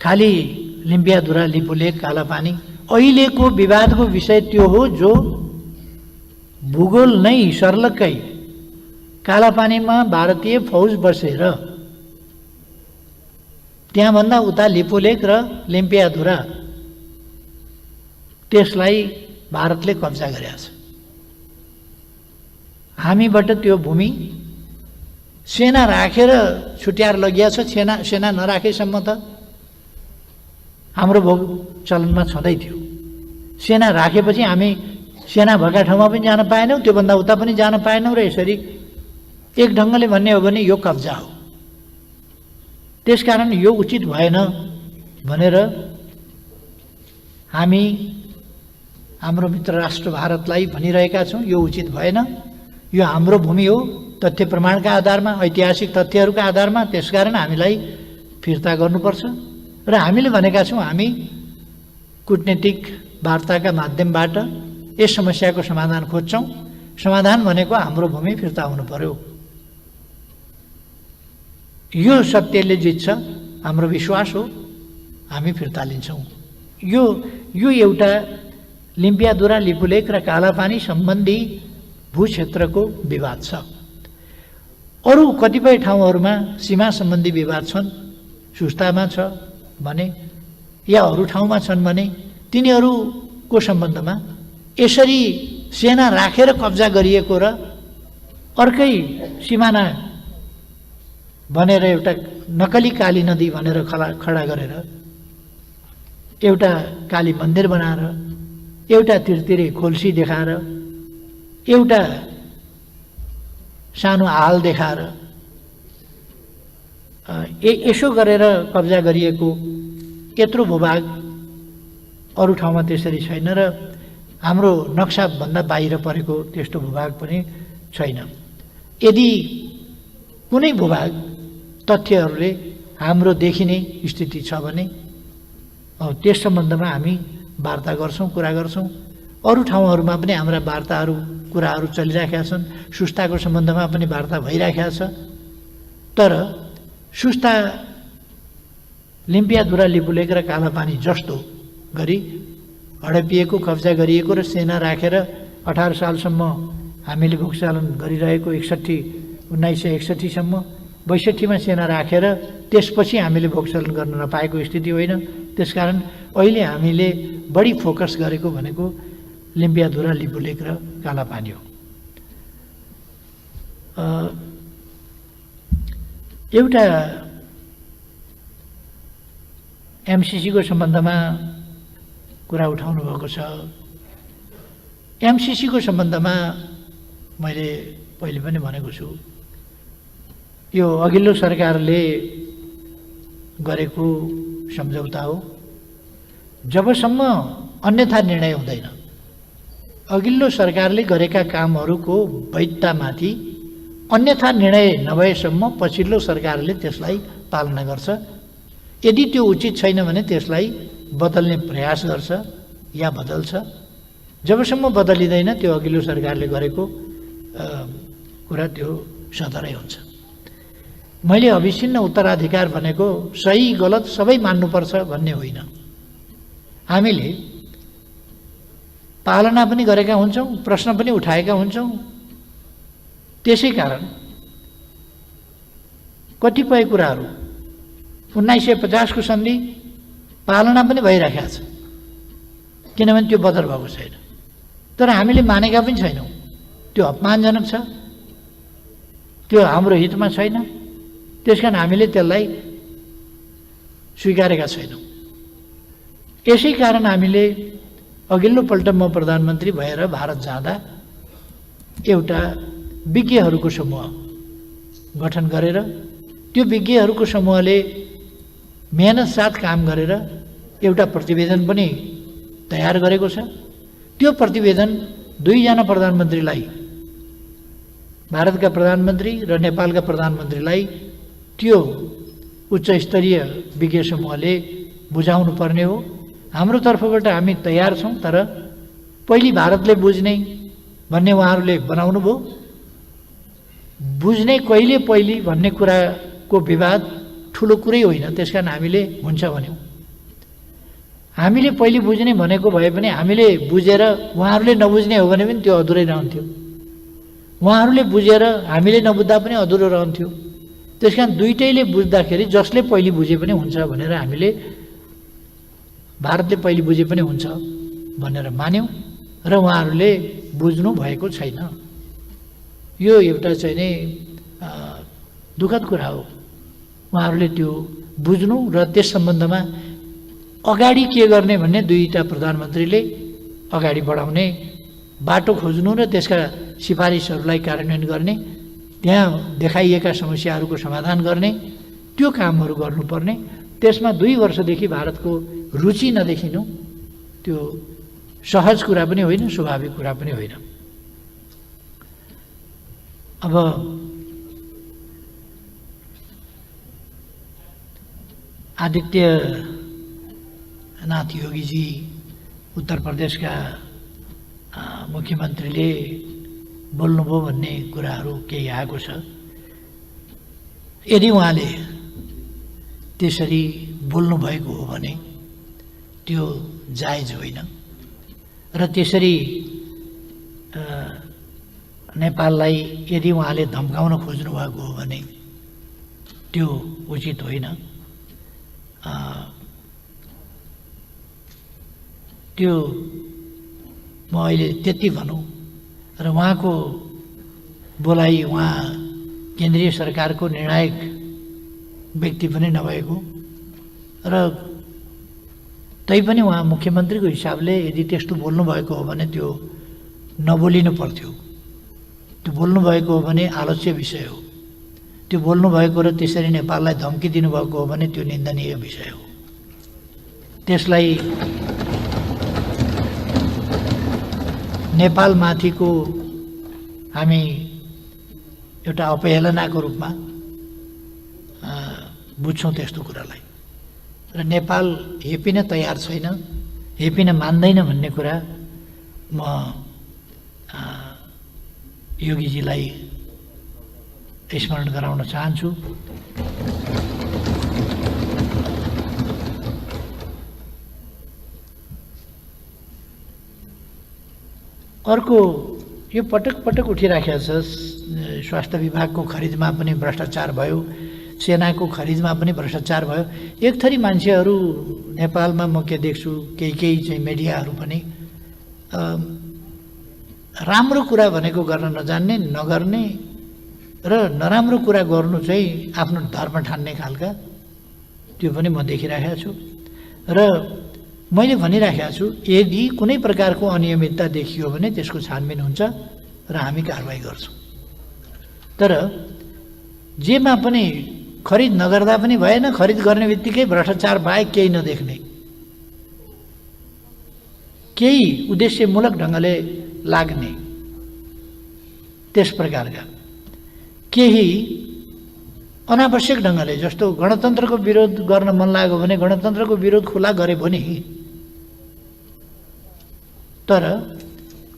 खाली लिम्पियाधुरा, लिपुलेक, कालापानी अहिलेको विवादको विषय त्यो हो जो भूगोल नै सर्लक्कै कालापानीमा भारतीय फौज बसेर त्यहाँभन्दा उता लिपुलेक र लिम्पियाधुरा त्यसलाई भारतले कब्जा गरेको छ। हामीबाट त्यो भूमि सेना राखेर छुट्याएर लगिया छ। सेना नराखेसम्म त हाम्रो भोग चलनमा छँदै थियो। सेना राखेपछि हामी सेना भएका ठाउँमा पनि जान पाएनौँ, त्योभन्दा उता पनि जान पाएनौँ र यसरी एक ढङ्गले भन्ने हो भने यो कब्जा हो। त्यसकारण यो उचित भएन भनेर हामी हाम्रो मित्र राष्ट्र भारतलाई भनिरहेका छौँ, यो उचित भएन, यो हाम्रो भूमि हो तथ्य प्रमाणका आधारमा, ऐतिहासिक तथ्यहरूका आधारमा। त्यसकारण हामीलाई फिर्ता गर्नुपर्छ र हामीले भनेका छौँ हामी कूटनीतिक वार्ताका माध्यमबाट यस समस्याको समाधान खोज्छौँ। समाधान भनेको हाम्रो भूमि फिर्ता हुनु पर्यो। यो सत्यले जित्छ, हाम्रो विश्वास हो, हामी फिर्ता लिन्छौँ। यो एउटा लिम्पियाधुरा, लिपुलेक र कालापानी सम्बन्धी भूक्षेत्रको विवाद छ। अरू कतिपय ठाउँहरूमा सीमा सम्बन्धी विवाद छन्, सुस्तामा छ भने या अरू ठाउँमा छन् भने तिनीहरूको सम्बन्धमा यसरी सेना राखेर कब्जा गरिएको र अर्कै सिमाना भनेर एउटा नक्कली काली नदी भनेर खडा गरेर एउटा काली मन्दिर बनाएर एउटा तिरतिरे खोल्सी देखाएर एउटा सानो हाल देखाएर यसो गरेर कब्जा गरिएको यत्रो भूभाग अरू ठाउँमा त्यसरी छैन र हाम्रो नक्साभन्दा बाहिर परेको त्यस्तो भूभाग पनि छैन। यदि कुनै भूभाग तथ्यहरूले हाम्रो देखिने स्थिति छ भने त्यस सम्बन्धमा हामी वार्ता गर्छौँ, कुरा गर्छौँ। अरू ठाउँहरूमा पनि हाम्रा वार्ताहरू, कुराहरू चलिरहेका छन्। सुस्ताको सम्बन्धमा पनि वार्ता भइरहेको छ। तर सुस्ता, लिम्पियाधुरा, लिपुलेक र कालापानी जस्तो गरी हडपिएको, कब्जा गरिएको र सेना राखेर 18 सालसम्म हामीले भोगचालन गरिरहेको 1961 सम्म 62मा सेना राखेर त्यसपछि हामीले भोगचालन गर्न नपाएको स्थिति होइन। त्यसकारण अहिले हामीले बढी फोकस गरेको भनेको लिम्पियाधुरा, लिपुलेक र कालापानी हो। एउटा एमसिसीको सम्बन्धमा कुरा उठाउनु भएको छ। एमसिसीको सम्बन्धमा मैले पहिले पनि भनेको छु, यो अघिल्लो सरकारले गरेको सम्झौता हो। जबसम्म अन्यथा निर्णय हुँदैन, अघिल्लो सरकारले गरेका कामहरूको वैधतामाथि अन्यथा निर्णय नभएसम्म पछिल्लो सरकारले त्यसलाई पालना गर्छ। यदि त्यो उचित छैन भने त्यसलाई बदल्ने प्रयास गर्छ या बदल्छ। जबसम्म बदलिँदैन त्यो अघिल्लो सरकारले गरेको कुरा त्यो सधरै हुन्छ। मैले अभिचिन्न उत्तराधिकार भनेको सही गलत सबै मान्नुपर्छ भन्ने होइन। हामीले पालना पनि गरेका हुन्छौँ, प्रश्न पनि उठाएका हुन्छौँ। त्यसै कारण कतिपय कुराहरू 1950 को सन्धि पालना पनि भइरहेको छ, किनभने त्यो बदल भएको छैन। तर हामीले मानेका पनि छैनौँ। त्यो अपमानजनक छ, त्यो हाम्रो हितमा छैन। त्यसकारण हामीले त्यसलाई स्वीकारेका छैनौँ। यसै कारण हामीले अघिल्लो पल्ट म प्रधानमन्त्री भएर भारत जाँदा एउटा विज्ञहरूको समूह गठन गरेर त्यो विज्ञहरूको समूहले मेहनत साथ काम गरेर एउटा प्रतिवेदन पनि तयार गरेको छ। त्यो प्रतिवेदन दुईजना प्रधानमन्त्रीलाई, भारतका प्रधानमन्त्री र नेपालका प्रधानमन्त्रीलाई त्यो उच्च स्तरीय विज्ञ समूहले बुझाउनु पर्ने हो। हाम्रो तर्फबाट हामी तयार छौँ, तर पहिले भारतले बुझ्ने भन्ने उहाँहरूले बनाउनु भयो। बुझ्ने कहिले भन्ने कुराको विवाद ठुलो कुरै होइन। त्यसकारण हामीले हुन्छ भन्यौँ। हामीले पहिले बुझ्ने भनेको भए पनि हामीले बुझेर उहाँहरूले नबुझ्ने हो भने पनि त्यो अधुरै रहन्थ्यो। उहाँहरूले बुझेर हामीले नबुझ्दा पनि अधुरो रहन्थ्यो। त्यसकारण दुइटैले बुझ्दाखेरि जसले पहिले बुझे पनि हुन्छ भनेर हामीले भारतले पहिले बुझे पनि हुन्छ भनेर मान्यौँ र उहाँहरूले बुझ्नु भएको छैन। यो एउटा चाहिँ नै दुःखद कुरा हो। उहाँहरूले त्यो बुझ्नु र त्यस सम्बन्धमा अगाडि के गर्ने भन्ने दुईटा प्रधानमन्त्रीले अगाडि बढाउने बाटो खोज्नु र त्यसका सिफारिसहरूलाई कार्यान्वयन गर्ने, त्यहाँ देखाइएका समस्याहरूको समाधान गर्ने, त्यो कामहरू गर्नुपर्ने। त्यसमा 2 वर्षदेखि भारतको रुचि नदेखिनु त्यो सहज कुरा पनि होइन, स्वाभाविक कुरा पनि होइन। अब आदित्यनाथ योगीजी उत्तर प्रदेशका मुख्यमन्त्रीले बोल्नुभयो भन्ने कुराहरू केही आएको छ। यदि उहाँले त्यसरी बोल्नुभएको हो भने त्यो जायज होइन र त्यसरी नेपाललाई यदि उहाँले धम्काउन खोज्नु भएको हो भने त्यो उचित होइन। त्यो म अहिले त्यति भनौँ र उहाँको बोलाइ उहाँ केन्द्रीय सरकारको निर्णायक व्यक्ति पनि नभएको र तैपनि उहाँ मुख्यमन्त्रीको हिसाबले यदि त्यस्तो बोल्नुभएको हो भने त्यो नबोलिनु पर्थ्यो। त्यो बोल्नुभएको हो भने आलोच्य विषय हो। त्यो बोल्नुभएको र त्यसरी नेपाललाई धम्की दिनुभएको हो भने त्यो निन्दनीय विषय हो। त्यसलाई नेपालमाथिको हामी एउटा अपहेलनाको रूपमा बुझ्छौँ त्यस्तो कुरालाई। र नेपाल हेपिन तयार छैन, हेपिन मान्दैन भन्ने कुरा म योगीजीलाई स्मरण गराउन चाहन्छु। अर्को यो पटक पटक उठिराखेको छ, स्वास्थ्य विभागको खरिदमा पनि भ्रष्टाचार भयो, सेनाको खरिदमा पनि भ्रष्टाचार भयो। एक थरी मान्छेहरू नेपालमा म के देख्छु, केही चाहिँ मिडियाहरू पनि राम्रो कुरा भनेको गर्न नजान्ने, नगर्ने र नराम्रो कुरा गर्नु चाहिँ आफ्नो धर्म ठान्ने खालका त्यो पनि म देखिराखेको छु। र मैले भनिराखेको छु, यदि कुनै प्रकारको अनियमितता देखियो भने त्यसको छानबिन हुन्छ र हामी कारबाही गर्छौँ। तर जेमा पनि खरिद नगर्दा पनि भएन, खरिद गर्ने बित्तिकै भ्रष्टाचार बाहेक केही नदेख्ने, केही उद्देश्यमूलक ढङ्गले लाग्ने, त्यस प्रकारका केही अनावश्यक ढङ्गले, जस्तो गणतन्त्रको विरोध गर्न मन लाग्यो भने गणतन्त्रको विरोध खुला गरे भने, तर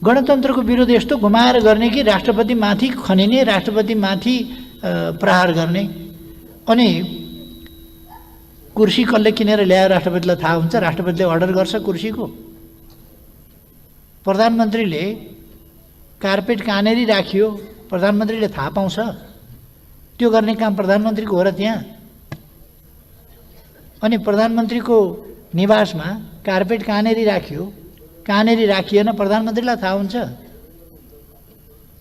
गणतन्त्रको विरोध यस्तो घुमाएर गर्ने कि राष्ट्रपतिमाथि खनिने, राष्ट्रपतिमाथि प्रहार गर्ने। अनि कुर्सी कसले किनेर ल्याएर राष्ट्रपतिलाई थाहा हुन्छ, राष्ट्रपतिले अर्डर गर्छ कुर्सीको। प्रधानमन्त्रीले कार्पेट कहाँनेरि राखियो प्रधानमन्त्रीले थाहा पाउँछ? त्यो गर्ने काम प्रधानमन्त्रीको हो र त्यहाँ। अनि प्रधानमन्त्रीको निवासमा कार्पेट कहाँनेरि राखियो, कहाँनेरि राखिएन, प्रधानमन्त्रीलाई थाहा हुन्छ,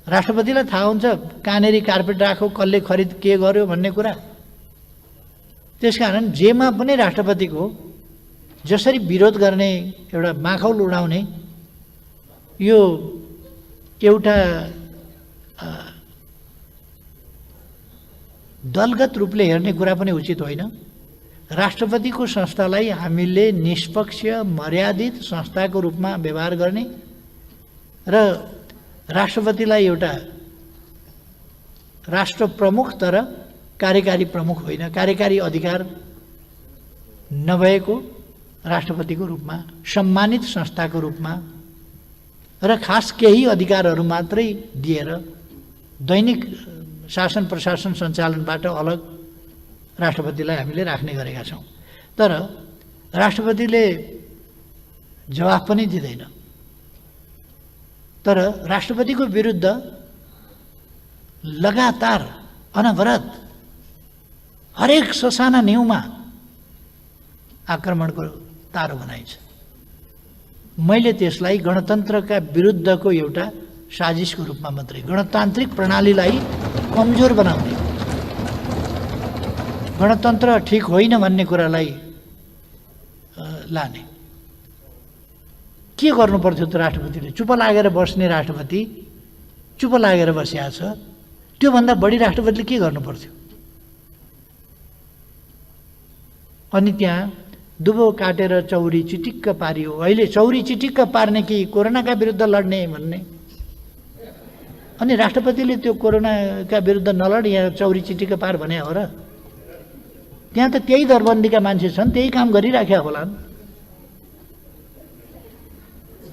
राष्ट्रपतिलाई थाहा हुन्छ कहाँनेरि कार्पेट राख्यो, कसले खरिद के गर्यो भन्ने कुरा। त्यसकारण जेमा पनि राष्ट्रपतिको जसरी विरोध गर्ने, एउटा माखौल उडाउने, यो एउटा दलगत रूपले हेर्ने कुरा पनि उचित होइन। राष्ट्रपतिको संस्थालाई हामीले निष्पक्ष मर्यादित संस्थाको रूपमा व्यवहार गर्ने र राष्ट्रपतिलाई एउटा राष्ट्र प्रमुख तर कार्यकारी प्रमुख होइन, कार्यकारी अधिकार नभएको राष्ट्रपतिको रूपमा, सम्मानित संस्थाको रूपमा र खास केही अधिकारहरू मात्रै दिएर दैनिक शासन प्रशासन सञ्चालनबाट अलग राष्ट्रपतिलाई हामीले राख्ने गरेका छौँ। तर राष्ट्रपतिले जवाफ पनि दिँदैन। तर राष्ट्रपतिको विरुद्ध लगातार अनवरत हरेक ससाना न्यूमा आक्रमणको तारो बनाइन्छ। मैले त्यसलाई गणतन्त्रका विरुद्धको एउटा साजिसको रूपमा मात्रै, गणतान्त्रिक प्रणालीलाई कमजोर बनाउने, गणतन्त्र ठिक होइन भन्ने कुरालाई लाने। के गर्नु पर्थ्यो त राष्ट्रपतिले? चुप लागेर बस्ने राष्ट्रपति चुप लागेर बसिया छ। त्योभन्दा बढी राष्ट्रपतिले के गर्नु पर्थ्यो? अनि त्यहाँ दुबो काटेर चौरी चिटिक्क पारियो। अहिले चौरी चिटिक्क पार्ने कि कोरोनाका विरुद्ध लड्ने भन्ने। अनि राष्ट्रपतिले त्यो कोरोनाका विरुद्ध नलड, यहाँ चौरी चिटिक्क पार भने हो र? त्यहाँ त त्यही दरबन्दीका मान्छे छन्, त्यही काम गरिराख्या होलान्।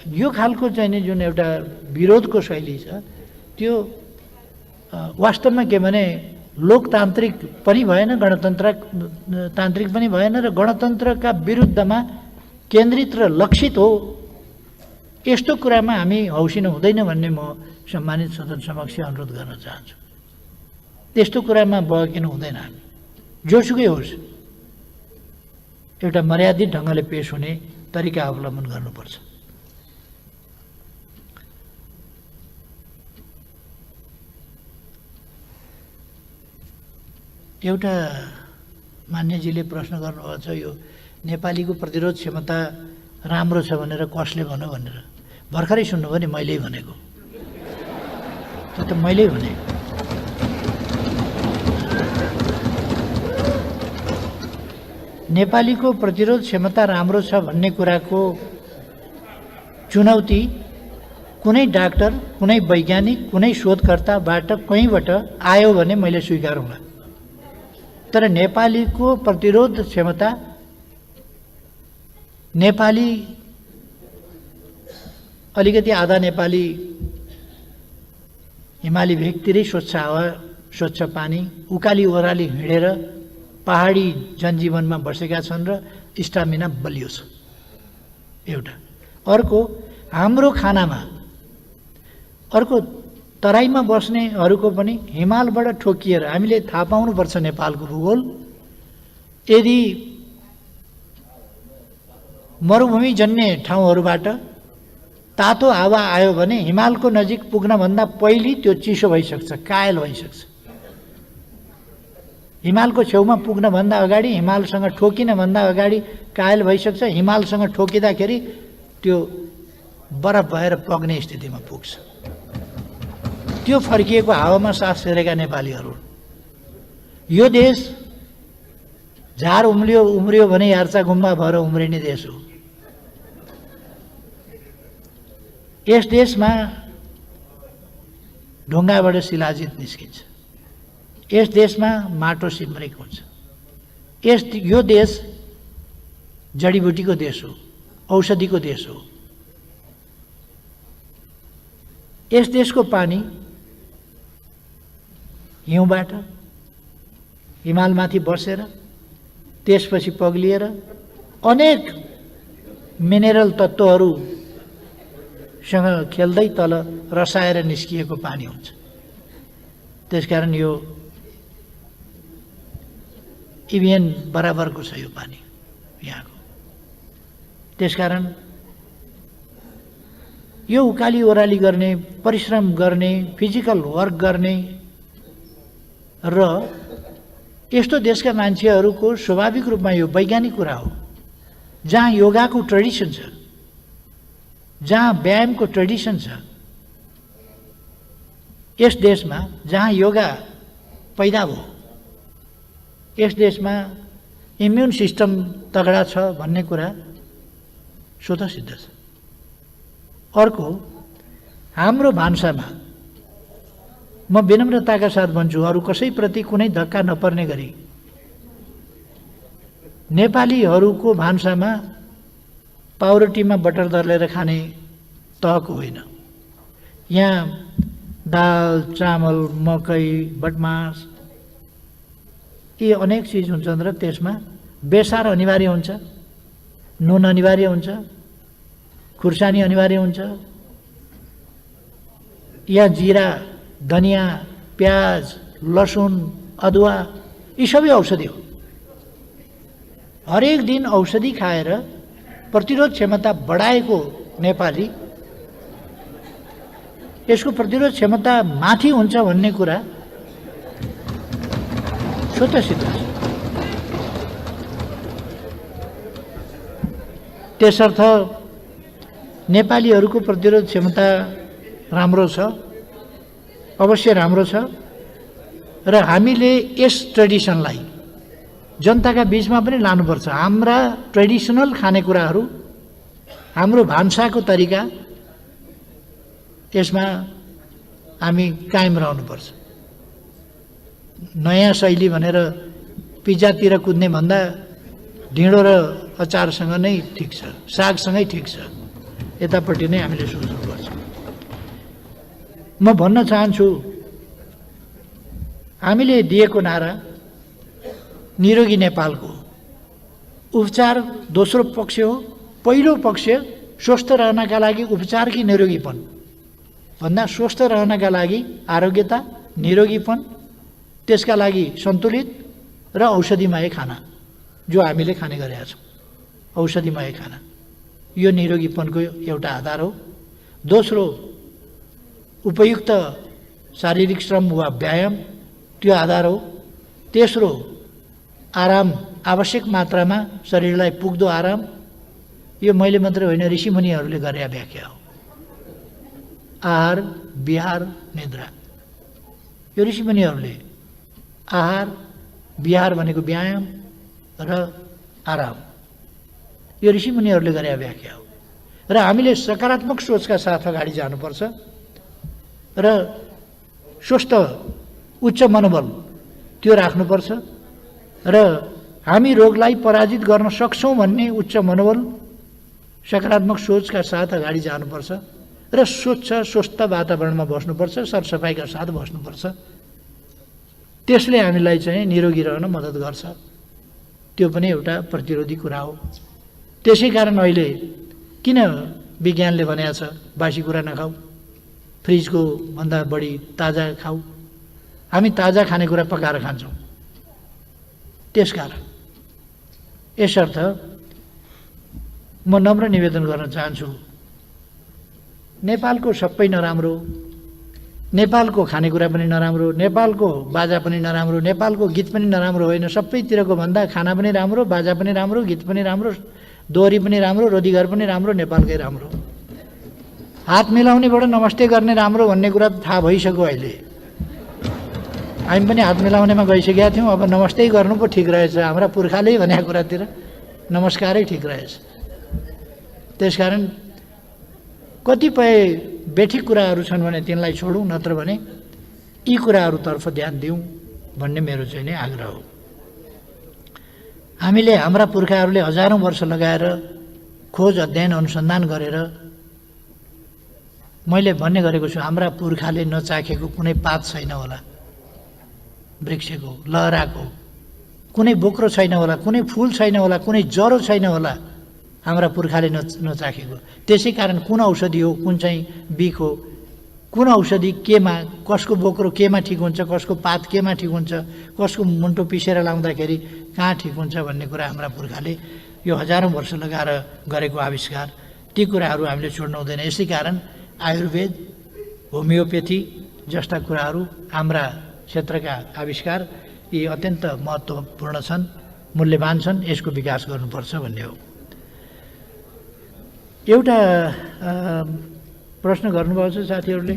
यो खालको चाहिँ नि जुन एउटा विरोधको शैली छ त्यो वास्तवमा के भने लोकतान्त्रिक पनि भएन, तान्त्रिक पनि भएन र गणतन्त्रका विरुद्धमा केन्द्रित र लक्षित हो। यस्तो कुरामा हामी हौसिनु हुँदैन भन्ने म सम्मानित सदन समक्ष अनुरोध गर्न चाहन्छु। त्यस्तो कुरामा बहकिनु हुँदैन। हामी जोसुकै होस् एउटा मर्यादित ढङ्गले पेश हुने तरिका अवलम्बन गर्नुपर्छ। एउटा मान्यजीले प्रश्न गर्नुभएको छ, यो नेपालीको प्रतिरोध क्षमता राम्रो छ भनेर कसले भन्यो भनेर। भर्खरै सुन्नुभयो नि, मैले भनेको। त्यो त मैले भने। नेपालीको प्रतिरोध क्षमता राम्रो छ भन्ने कुराको चुनौती कुनै डाक्टर, कुनै वैज्ञानिक, कुनै शोधकर्ताबाट कहीँबाट आयो भने मैले स्वीकारौँला। तर नेपालीको प्रतिरोध क्षमता, नेपाली अलिकति आधा नेपाली हिमाली भेगतिरै स्वच्छ हावा, स्वच्छ पानी, उकाली ओह्राली हिँडेर पहाडी जनजीवनमा बसेका छन् र स्टामिना बलियो छ एउटा। अर्को हाम्रो खानामा, अर्को तराईमा बस्नेहरूको पनि हिमालबाट ठोकिएर, हामीले थाहा पाउनुपर्छ नेपालको भूगोल। यदि मरुभूमि जन्य ठाउँहरूबाट तातो हावा आयो भने हिमालको नजिक पुग्नभन्दा पहिले त्यो चिसो भइसक्छ, कायल भइसक्छ। हिमालको छेउमा पुग्नभन्दा अगाडि, हिमालसँग ठोकिनभन्दा अगाडि कायल भइसक्छ। हिमालसँग ठोकिँदाखेरि त्यो बरफ भएर पग्ने स्थितिमा पुग्छ। त्यो फर्किएको हावामा सास फेरेका नेपालीहरू। यो देश झार उम्रियो भने यार्चा गुम्बा भएर उम्रिने देश हो। यस देशमा ढुङ्गाबाट शिलाजित निस्किन्छ। यस देशमा माटो सिमरेक हुन्छ। यो देश जडीबुटीको देश हो, औषधिको देश हो। यस देशको पानी हिउँबाट हिमालमाथि बसेर त्यसपछि पग्लिएर अनेक मिनेरल तत्त्वहरूसँग खेल्दै तल रसाएर निस्किएको पानी हुन्छ। त्यसकारण यो इभिएन बराबरको छ यो पानी यहाँको। त्यसकारण यो उकाली ओह्राली गर्ने, परिश्रम गर्ने, फिजिकल वर्क गर्ने र यस्तो देशका मान्छेहरूको स्वाभाविक रूपमा यो वैज्ञानिक कुरा हो। जहाँ योगाको ट्रेडिसन छ, जहाँ व्यायामको ट्रेडिसन छ, यस देशमा जहाँ योगा पैदा भयो, यस देशमा इम्युन सिस्टम तगडा छ भन्ने कुरा स्वतः सिद्ध छ। अर्को, हाम्रो भान्सामा म विनम्रताका साथ भन्छु, अरू कसैप्रति कुनै धक्का नपर्ने गरी नेपालीहरूको भान्सामा पाउरोटीमा बटर दलेर खाने तहको होइन। यहाँ दाल, चामल, मकै, बटमास, यी अनेक चिज हुन्छन् र त्यसमा बेसार अनिवार्य हुन्छ, नुन अनिवार्य हुन्छ, खुर्सानी अनिवार्य हुन्छ, यहाँ जिरा, धनिया, प्याज, लसुन, अदुवा यी सबै औषधि हो। हरेक दिन औषधि खाएर प्रतिरोध क्षमता बढाएको नेपाली यसको प्रतिरोध क्षमता माथि हुन्छ भन्ने कुरा स्वतः सिद्ध छ। त्यसर्थ नेपालीहरूको प्रतिरोध क्षमता राम्रो छ, अवश्य राम्रो छ र हामीले यस ट्रेडिसनलाई जनताका बीचमा पनि लानुपर्छ। हाम्रा ट्रेडिसनल खानेकुराहरू, हाम्रो भान्साको तरिका यसमा हामी कायम रहनुपर्छ। नयाँ शैली भनेर पिज्जातिर कुद्ने भन्दा ढिँडो र अचारसँग नै ठिक छ, सागसँगै ठिक छ, यतापट्टि नै हामीले सोच्नुपर्छ। म भन्न चाहन्छु, हामीले दिएको नारा निरोगी नेपालको उपचार दोस्रो पक्ष हो। पहिलो पक्ष स्वस्थ रहनका लागि उपचार कि निरोगीपन भन्दा स्वस्थ रहनका लागि आरोग्यता, निरोगीपन, त्यसका लागि सन्तुलित र औषधिमय खाना जो हामीले खाने गरेका छौँ। औषधिमय खाना यो निरोगीपनको एउटा आधार हो। दोस्रो उपयुक्त शारीरिक श्रम वा व्यायाम त्यो आधार हो। तेस्रो आराम, आवश्यक मात्रामा शरीरलाई पुग्दो आराम। यो मैले मात्र होइन, ऋषिमुनिहरूले गरेका व्याख्या हो। आहार, विहार, निद्रा, यो ऋषिमुनिहरूले आहार विहार भनेको व्यायाम र आराम, यो ऋषिमुनिहरूले गरेका व्याख्या हो। र हामीले सकारात्मक सोचका साथ अगाडि जानुपर्छ र स्वस्थ उच्च मनोबल त्यो राख्नुपर्छ र हामी रोगलाई पराजित गर्न सक्छौँ भन्ने उच्च मनोबल, सकारात्मक सोचका साथ अगाडि जानुपर्छ र स्वच्छ स्वस्थ वातावरणमा बस्नुपर्छ, सरसफाइका साथ बस्नुपर्छ। त्यसले हामीलाई चाहिँ निरोगी रहन मद्दत गर्छ। त्यो पनि एउटा प्रतिरोधी कुरा हो। त्यसै कारण अहिले किन विज्ञानले भनेको छ बासी कुरा नखाऊ, फ्रिजको भन्दा बढी ताजा खाऊ। हामी ताजा खानेकुरा पकाएर खान्छौँ। त्यसकारण यसर्थ म नम्र निवेदन गर्न चाहन्छु, नेपालको सबै नराम्रो, नेपालको खानेकुरा पनि नराम्रो, नेपालको बाजा पनि नराम्रो, नेपालको गीत पनि नराम्रो होइन। सबैतिरको भन्दा खाना पनि राम्रो, बाजा पनि राम्रो, गीत पनि राम्रो, दोहोरी पनि राम्रो, रोदीघर पनि राम्रो, नेपालकै राम्रो। हात मिलाउनेबाट नमस्ते गर्ने राम्रो भन्ने कुरा त थाहा भइसक्यो अहिले। हामी पनि हात मिलाउनेमा गइसकेका थियौँ। अब नमस्ते गर्नु पो ठिक रहेछ। हाम्रा पुर्खाले भनेको कुरातिर नमस्कारै ठिक रहेछ। त्यसकारण कतिपय बेठिक कुराहरू छन् भने तिनलाई छोडौँ, नत्र भने यी कुराहरूतर्फ ध्यान दिउँ भन्ने मेरो चाहिँ नै आग्रह हो। हामीले, हाम्रा पुर्खाहरूले हजारौँ वर्ष लगाएर खोज, अध्ययन, अनुसन्धान गरेर, मैले भन्ने गरेको छु, हाम्रा पुर्खाले नचाखेको कुनै पात छैन होला, वृक्षको, लहराको कुनै बोक्रो छैन होला, कुनै फुल छैन होला, कुनै जरो छैन होला हाम्रा पुर्खाले नचाखेको। त्यसै कारण कुन औषधि हो, कुन चाहिँ बिख हो, कुन औषधि केमा, कसको बोक्रो केमा ठिक हुन्छ, कसको पात केमा ठिक हुन्छ, कसको मुन्टो पिसेर लाउँदाखेरि कहाँ ठिक हुन्छ भन्ने कुरा हाम्रा पुर्खाले यो हजारौँ वर्ष लगाएर गरेको आविष्कार, ती कुराहरू हामीले छोड्नु हुँदैन। यसै कारण आयुर्वेद, होमियोपेथी जस्ता कुराहरू हाम्रा क्षेत्रका आविष्कार यी अत्यन्त महत्त्वपूर्ण छन्, मूल्यवान छन्, यसको विकास गर्नुपर्छ भन्ने हो। एउटा प्रश्न गर्नुभएको छ साथीहरूले,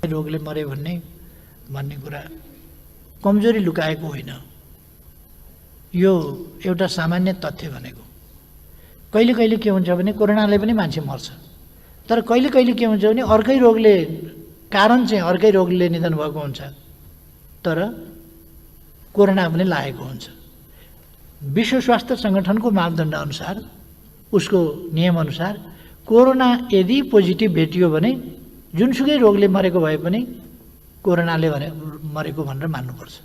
रोगले मरे भन्ने कुरा कमजोरी लुकाएको होइन, यो एउटा सामान्य तथ्य भनेको। कहिले कहिले के हुन्छ भने कोरोनाले पनि मान्छे मर्छ, तर कहिले कहिले के हुन्छ भने अर्कै रोगले, कारण चाहिँ अर्कै रोगले निधन भएको हुन्छ, तर कोरोना पनि लागेको हुन्छ। विश्व स्वास्थ्य सङ्गठनको मापदण्ड अनुसार, उसको नियमअनुसार कोरोना यदि पोजिटिभ भेटियो भने जुनसुकै रोगले मरेको भए पनि कोरोनाले मरेको भनेर मान्नुपर्छ।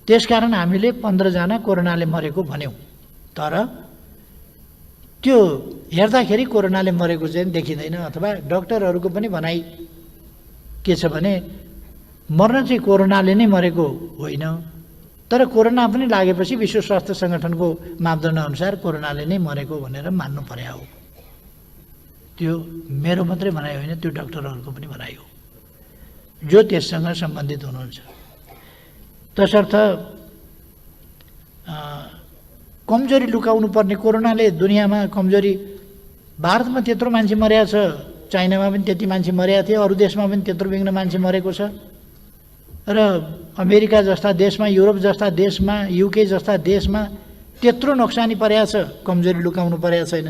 त्यसकारण हामीले 15 जना कोरोनाले मरेको भन्यौँ। तर त्यो हेर्दाखेरि कोरोनाले मरेको चाहिँ देखिँदैन। अथवा डाक्टरहरूको पनि भनाइ के छ भने मर्न चाहिँ कोरोनाले नै मरेको होइन, तर कोरोना पनि लागेपछि विश्व स्वास्थ्य सङ्गठनको मापदण्ड अनुसार कोरोनाले नै मरेको भनेर मान्नु पर्या हो। त्यो मेरो मात्रै भनाइ होइन, त्यो डाक्टरहरूको पनि भनाइ हो जो त्यससँग सम्बन्धित हुनुहुन्छ। तसर्थ कमजोरी लुकाउनु पर्ने, कोरोनाले दुनियाँमा कमजोरी, भारतमा त्यत्रो मान्छे मर्या छ, चाइनामा पनि त्यति मान्छे मर्या थियो, अरू देशमा पनि त्यत्रो बिघ्न मान्छे मरेको छ, र अमेरिका जस्ता देशमा, युरोप जस्ता देशमा, युके जस्ता देशमा त्यत्रो नोक्सानी पर्या छ, कमजोरी लुकाउनु पर्या छैन।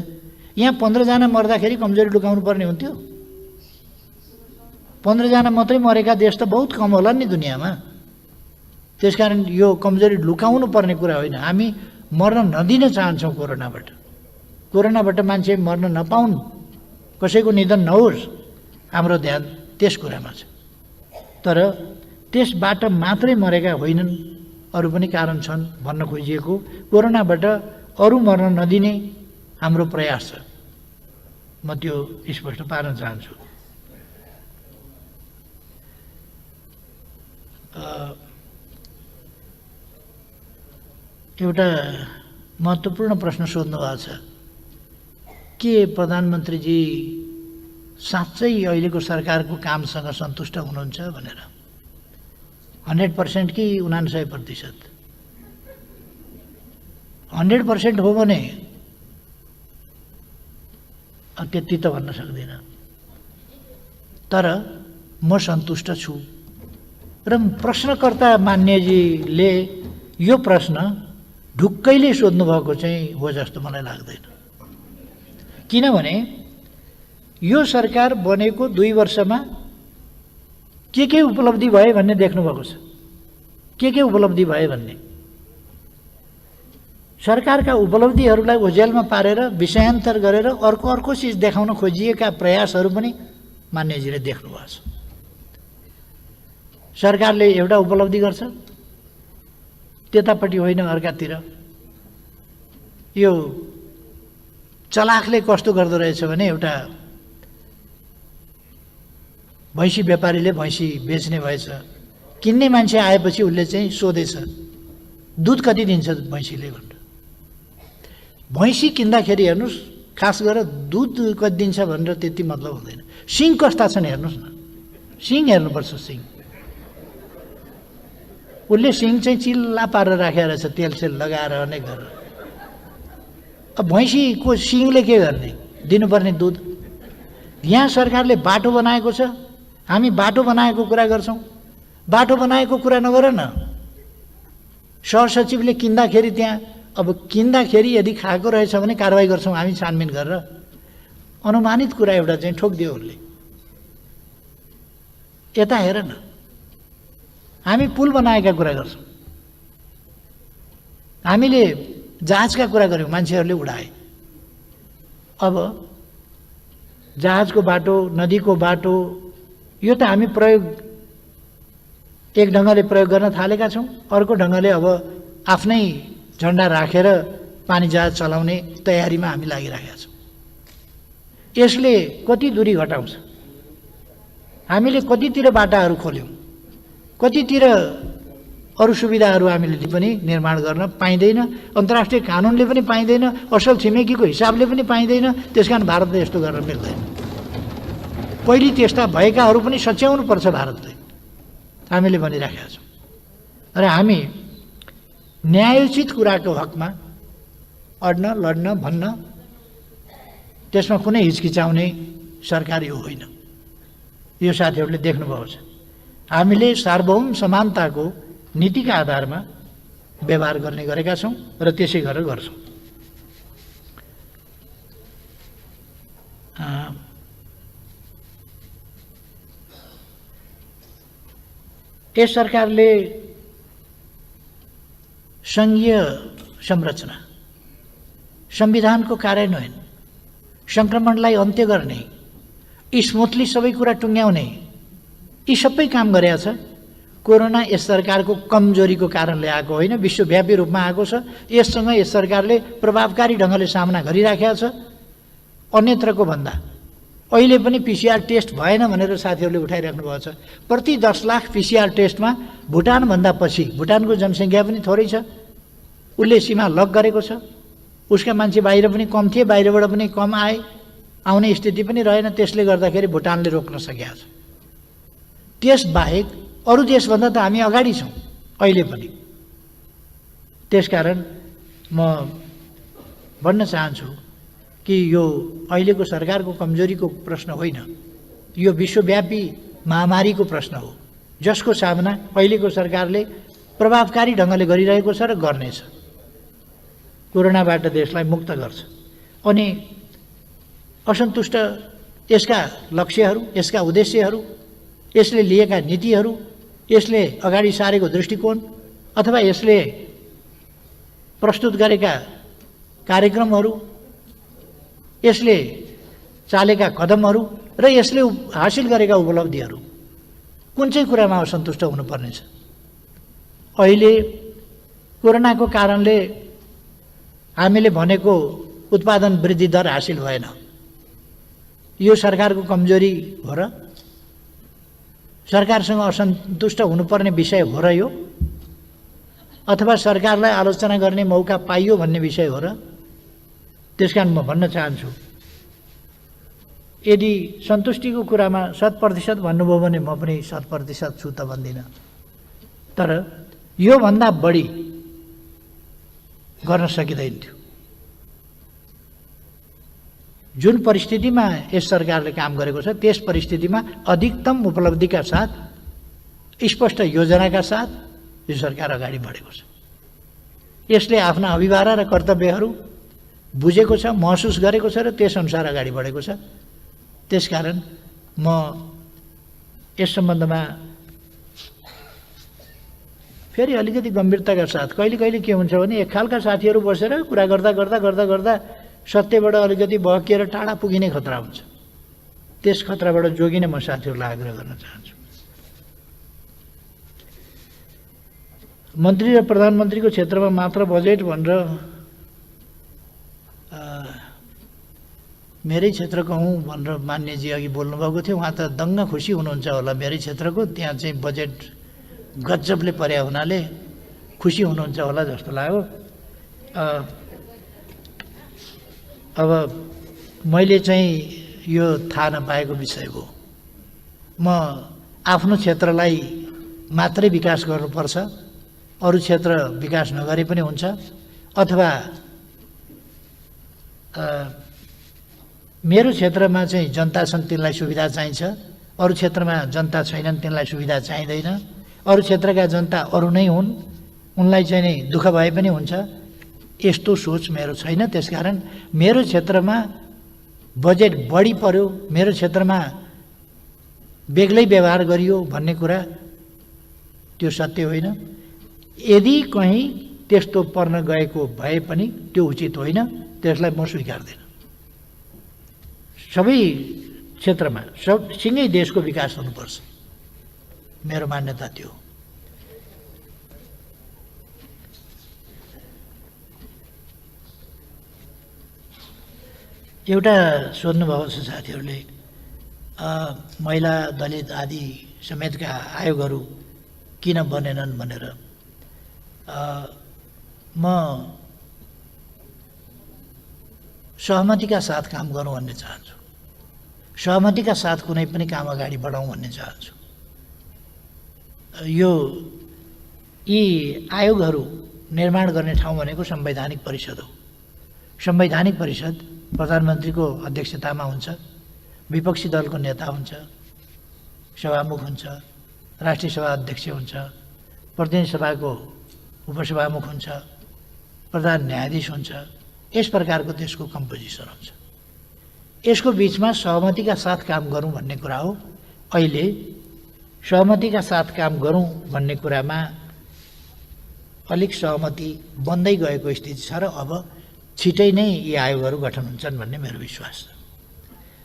यहाँ 15 जना मर्दाखेरि कमजोरी लुकाउनु पर्ने हुन्थ्यो? 15 जना मात्रै मरेका देश त बहुत कम होला नि दुनियाँमा। त्यसकारण यो कमजोरी लुकाउनु पर्ने कुरा होइन। हामी मर्न नदिन चाहन्छौँ कोरोनाबाट। कोरोनाबाट मान्छे मर्न नपाउन्, कसैको निधन नहोस्, हाम्रो ध्यान त्यस कुरामा छ। तर त्यसबाट मात्रै मरेका होइनन्, अरू पनि कारण छन् भन्न खोजिएको। कोरोनाबाट अरू मर्न नदिने हाम्रो प्रयास छ, म त्यो स्पष्ट पार्न चाहन्छु। एउटा महत्त्वपूर्ण प्रश्न सोध्नु भएको छ, के प्रधानमन्त्रीजी साँच्चै अहिलेको सरकारको कामसँग सन्तुष्ट हुनुहुन्छ भनेर। 100% कि 99%? 100% हो भने त्यति त भन्न सक्दिनँ, तर म सन्तुष्ट छु। र प्रश्नकर्ता मान्यजीले यो प्रश्न ढुक्कैले सोध्नु भएको चाहिँ हो जस्तो मलाई लाग्दैन। किनभने यो सरकार बनेको 2 वर्षमा के उपलब्धि भयो भन्ने देख्नु भएको छ। के उपलब्धि भयो भन्ने, सरकारका उपलब्धिहरूलाई ओझेलमा पारेर विषयान्तर गरेर अर्को चिज देखाउन खोजिएका प्रयासहरू पनि मान्यजीले देख्नु भएको छ। सरकारले एउटा उपलब्धि गर्छ, त्यतापट्टि होइन अर्कातिर। यो चलाखले कस्तो गर्दो रहेछ भने, एउटा भैँसी व्यापारीले भैँसी बेच्ने भएछ, किन्ने मान्छे आएपछि उसले चाहिँ सोधेछ दुध कति दिन्छ भैँसीले भनेर। भैँसी किन्दाखेरि हेर्नुहोस्, खास गरेर दुध कति दिन्छ भनेर त्यति मतलब हुँदैन, सिङ कस्ता छन् हेर्नुहोस् न, सिङ हेर्नुपर्छ। सिङ उसले सिङ चाहिँ चिल्ला पारेर राखेर रहेछ, तेलसेल लगाएर अनेक गरेर। अब भैँसीको सिङले के गर्ने, दिनुपर्ने दुध। यहाँ सरकारले बाटो बनाएको छ, हामी बाटो बनाएको कुरा गर्छौँ। बाटो बनाएको कुरा नगर न। सहसचिवले किन्दाखेरि त्यहाँ, अब किन्दाखेरि यदि खाएको रहेछ भने कारवाही गर्छौँ हामी छानबिन गरेर। अनुमानित कुरा एउटा चाहिँ ठोकिदियो उसले। यता हेर न, हामी पुल बनाएका कुरा गर्छौँ, हामीले जहाजका कुरा गऱ्यौँ, मान्छेहरूले उडाए। अब जहाजको बाटो, नदीको बाटो, यो त हामी प्रयोग एक ढङ्गले प्रयोग गर्न थालेका छौँ, अर्को ढङ्गले अब आफ्नै झन्डा राखेर पानी जहाज चलाउने तयारीमा हामी लागिरहेका छौँ। यसले कति दूरी घटाउँछ, हामीले कतितिर बाटाहरू खोल्यौँ, कतितिर अरू सुविधाहरू हामीले पनि निर्माण गर्न पाइँदैन, अन्तर्राष्ट्रिय कानुनले पनि पाइँदैन, असल छिमेकीको हिसाबले पनि पाइँदैन। त्यसकारण भारतले यस्तो गर्न मिल्दैन। पहिले त्यस्ता भएकाहरू पनि सच्याउनुपर्छ भारतले, हामीले भनिराखेका छौँ। र हामी न्यायोचित कुराको हकमा अड्न, लड्न, भन्न, त्यसमा कुनै हिचकिचाउने सरकार यो होइन। यो साथीहरूले देख्नुभएको छ। हामीले सार्वभौम समानताको नीतिका आधारमा व्यवहार गर्ने गरेका छौँ र त्यसै गरेर गर्छौँ। यस सरकारले सङ्घीय संरचना, संविधानको कार्यान्वयन, सङ्क्रमणलाई अन्त्य गर्ने, स्मुथली सबै कुरा टुङ्ग्याउने, यी सबै काम गरेका छ। कोरोना यस सरकारको कमजोरीको कारणले आएको होइन, विश्वव्यापी रूपमा आएको छ। यससँग यस सरकारले प्रभावकारी ढङ्गले सामना गरिराखेको छ अन्यत्रको भन्दा। अहिले पनि पिसिआर टेस्ट भएन भनेर साथीहरूले उठाइराख्नु भएको छ। प्रति 10 लाख पिसिआर टेस्टमा भुटानभन्दा पछि, भुटानको जनसङ्ख्या पनि थोरै छ, उसले सीमा लक गरेको छ, उसका मान्छे बाहिर पनि कम थिए, बाहिरबाट पनि कम आए, आउने स्थिति पनि रहेन। त्यसले गर्दाखेरि भुटानले रोक्न सकेको छ। त्यसबाहेक अरू देशभन्दा त हामी अगाडि छौँ अहिले पनि। त्यसकारण म भन्न चाहन्छु कि यो अहिलेको सरकारको कमजोरीको प्रश्न होइन, यो विश्वव्यापी महामारीको प्रश्न हो, जसको सामना अहिलेको सरकारले प्रभावकारी ढङ्गले गरिरहेको छ र गर्नेछ। कोरोनाबाट देशलाई मुक्त गर्छ। अनि असन्तुष्ट यसका लक्ष्यहरू, यसका उद्देश्यहरू, यसले लिएका नीतिहरू, यसले अगाडि सारेको दृष्टिकोण अथवा यसले प्रस्तुत गरेका कार्यक्रमहरू, यसले चालेका कदमहरू र यसले हासिल गरेका उपलब्धिहरू, कुन चाहिँ कुरामा असन्तुष्ट हुनुपर्नेछ? अहिले कोरोनाको कारणले हामीले भनेको उत्पादन वृद्धि दर हासिल भएन, यो सरकारको कमजोरी हो र? सरकारसँग असन्तुष्ट हुनुपर्ने विषय हो र यो? अथवा सरकारलाई आलोचना गर्ने मौका पाइयो भन्ने विषय हो र? त्यसकारण म भन्न चाहन्छु, यदि सन्तुष्टिको कुरामा 100% भन्नुभयो भने म पनि 100% छु त भन्दिनँ, तर योभन्दा बढी गर्न सकिँदैन थियो। जुन परिस्थितिमा यस सरकारले काम गरेको छ त्यस परिस्थितिमा अधिकतम उपलब्धिका साथ, स्पष्ट योजनाका साथ यो सरकार अगाडि बढेको छ। यसले आफ्ना अभिभारा र कर्तव्यहरू बुझेको छ, महसुस गरेको छ र त्यसअनुसार अगाडि बढेको छ। त्यसकारण म यस सम्बन्धमा फेरि अलिकति गम्भीरताका साथ, कहिले कहिले के हुन्छ भने एक खालका साथीहरू बसेर कुरा गर्दा गर्दा गर्दा गर्दा सत्यबाट अलिकति बहकिएर टाढा पुगिने खतरा हुन्छ। त्यस खतराबाट जोगिन म साथीहरूलाई आग्रह गर्न चाहन्छु। मन्त्री र प्रधानमन्त्रीको क्षेत्रमा मात्र बजेट भनेर मेरै क्षेत्रको हुँ भनेर मान्यजी अघि बोल्नुभएको थियो। उहाँ त दङ्ग खुसी हुनुहुन्छ होला मेरै क्षेत्रको, त्यहाँ चाहिँ बजेट गजबले पर्या हुनाले खुसी हुनुहुन्छ होला जस्तो लाग्यो। अब मैले चाहिँ यो थाहा नपाएको विषय हो। म आफ्नो क्षेत्रलाई मात्रै विकास गर्नुपर्छ, अरू क्षेत्र विकास नगरे पनि हुन्छ, अथवा मेरो क्षेत्रमा चाहिँ जनता छन् तिनलाई सुविधा चाहिन्छ, अरू क्षेत्रमा जनता छैनन् तिनलाई सुविधा चाहिँदैन, अरू क्षेत्रका जनता अरू नै हुन् उनलाई चाहिँ नि दुःख भए पनि हुन्छ, यस्तो सोच मेरो छैन। त्यसकारण मेरो क्षेत्रमा बजेट बढी पर्यो, मेरो क्षेत्रमा बेग्लै व्यवहार गरियो भन्ने कुरा त्यो सत्य होइन। यदि कहीँ त्यस्तो पर्न गएको भए पनि त्यो उचित होइन, त्यसलाई म स्वीकार्दैन। सबै क्षेत्रमा सँगै देशको विकास हुनुपर्छ, मेरो मान्यता त्यो। एउटा सोध्नुभएको छ साथीहरूले, महिला दलित आदि समेतका आयोगहरू किन बनेनन् भनेर। म सहमतिका साथ काम गरौँ भन्ने चाहन्छु, सहमतिका साथ कुनै पनि काम अगाडि बढाउँ भन्ने चाहन्छु। यी आयोगहरू निर्माण गर्ने ठाउँ भनेको संवैधानिक परिषद हो। संवैधानिक परिषद प्रधानमन्त्रीको अध्यक्षतामा हुन्छ, विपक्षी दलको नेता हुन्छ, सभामुख हुन्छ, राष्ट्रिय सभा अध्यक्ष हुन्छ, प्रतिनिधि सभाको उपसभामुख हुन्छ, प्रधान न्यायाधीश हुन्छ। यस प्रकारको त्यसको कम्पोजिसन हुन्छ। यसको बिचमा सहमतिका साथ काम गरौँ भन्ने कुरा हो। अहिले सहमतिका साथ काम गरौँ भन्ने कुरामा अलिक सहमति बन्दै गएको स्थिति छ र अब छिटै नै यी आयोगहरू गठन हुन्छन् भन्ने मेरो विश्वास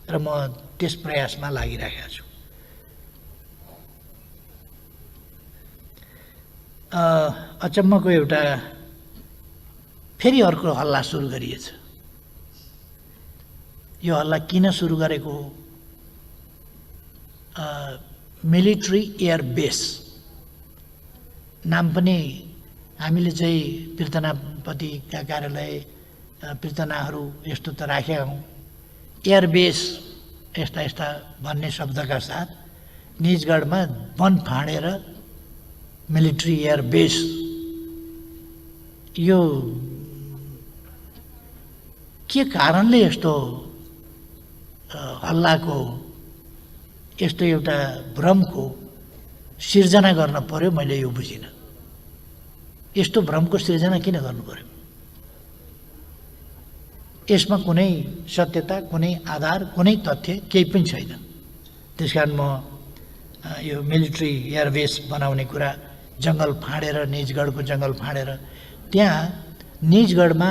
छ र म त्यस प्रयासमा लागिरहेको छु। अचम्मको एउटा फेरि अर्को हल्ला सुरु गरिएछ। यो हल्ला किन सुरु गरेको हो? मिलिट्री एयर बेस नाम पनि हामीले चाहिँ पीर्तनापतिका कार्यालय पीर्तनाहरू यस्तो त राखेका हौँ। एयर बेस यस्ता यस्ता भन्ने शब्दका साथ निजगढमा वन फाँडेर मिलिट्री एयर बेस, यो के कारणले यस्तो हल्लाको यस्तो एउटा भ्रमको सिर्जना गर्न पर्यो? मैले यो बुझिनँ। यस्तो भ्रमको सिर्जना किन गर्नु पर्यो? यसमा कुनै सत्यता, कुनै आधार, कुनै तथ्य केही पनि छैन। त्यसकारण म यो मिलिट्री एयरबेस बनाउने कुरा, जङ्गल फाँडेर, निजगढको जङ्गल फाँडेर त्यहाँ निजगढमा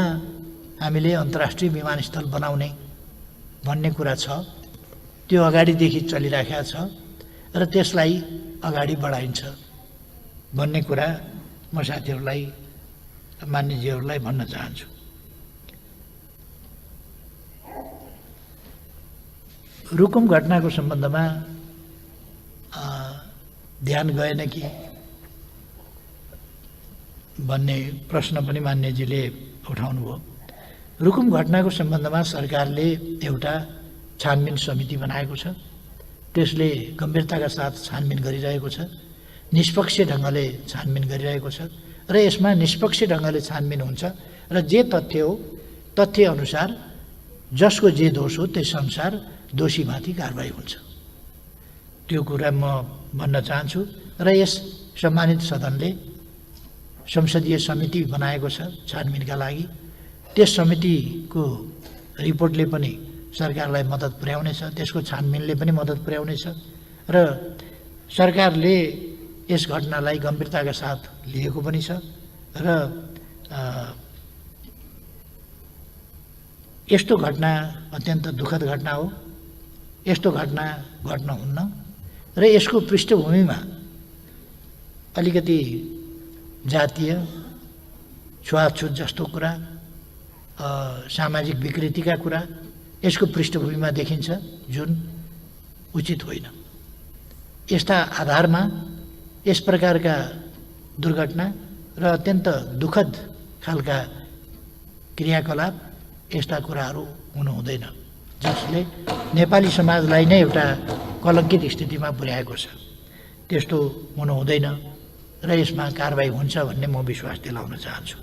हामीले अन्तर्राष्ट्रिय विमानस्थल बनाउने भन्ने कुरा छ, त्यो अगाडिदेखि चलिराखेको छ र त्यसलाई अगाडि बढाइन्छ भन्ने कुरा म साथीहरूलाई, मान्यजीहरूलाई भन्न चाहन्छु। रुकुम घटनाको सम्बन्धमा ध्यान गएन कि भन्ने प्रश्न पनि मान्यजीले उठाउनु भयो। रुकुम घटनाको सम्बन्धमा सरकारले एउटा छानबिन समिति बनाएको छ। त्यसले गम्भीरताका साथ छानबिन गरिरहेको छ, निष्पक्ष ढङ्गले छानबिन गरिरहेको छ र यसमा निष्पक्ष ढङ्गले छानबिन हुन्छ र जे तथ्य हो तथ्य अनुसार जसको जे दोष हो त्यस अनुसार दोषीमाथि कारबाही हुन्छ। त्यो कुरा म भन्न चाहन्छु र यस सम्मानित सदनले संसदीय समिति बनाएको छ छानबिनका लागि। त्यस समितिको रिपोर्टले पनि सरकारलाई मद्दत पुर्याउनेछ, त्यसको छानबिनले पनि मद्दत पुर्याउनेछ र सरकारले यस घटनालाई गम्भीरताका साथ लिएको पनि छ र यस्तो घटना अत्यन्त दुःखद घटना हो। यस्तो घटना घट्न हुन्न र यसको पृष्ठभूमिमा अलिकति जातीय छुवाछुत जस्तो कुरा, सामाजिक विकृतिका कुरा यसको पृष्ठभूमिमा देखिन्छ, जुन उचित होइन। यस्ता आधारमा यस प्रकारका दुर्घटना र अत्यन्त दुःखद खालका क्रियाकलाप, यस्ता कुराहरू हुनु हुँदैन, जसले नेपाली समाजलाई नै एउटा कलङ्कित स्थितिमा पुर्याएको छ। त्यस्तो हुनु हुँदैन र यसमा कारबाही हुन्छ भन्ने म विश्वास दिलाउन चाहन्छु।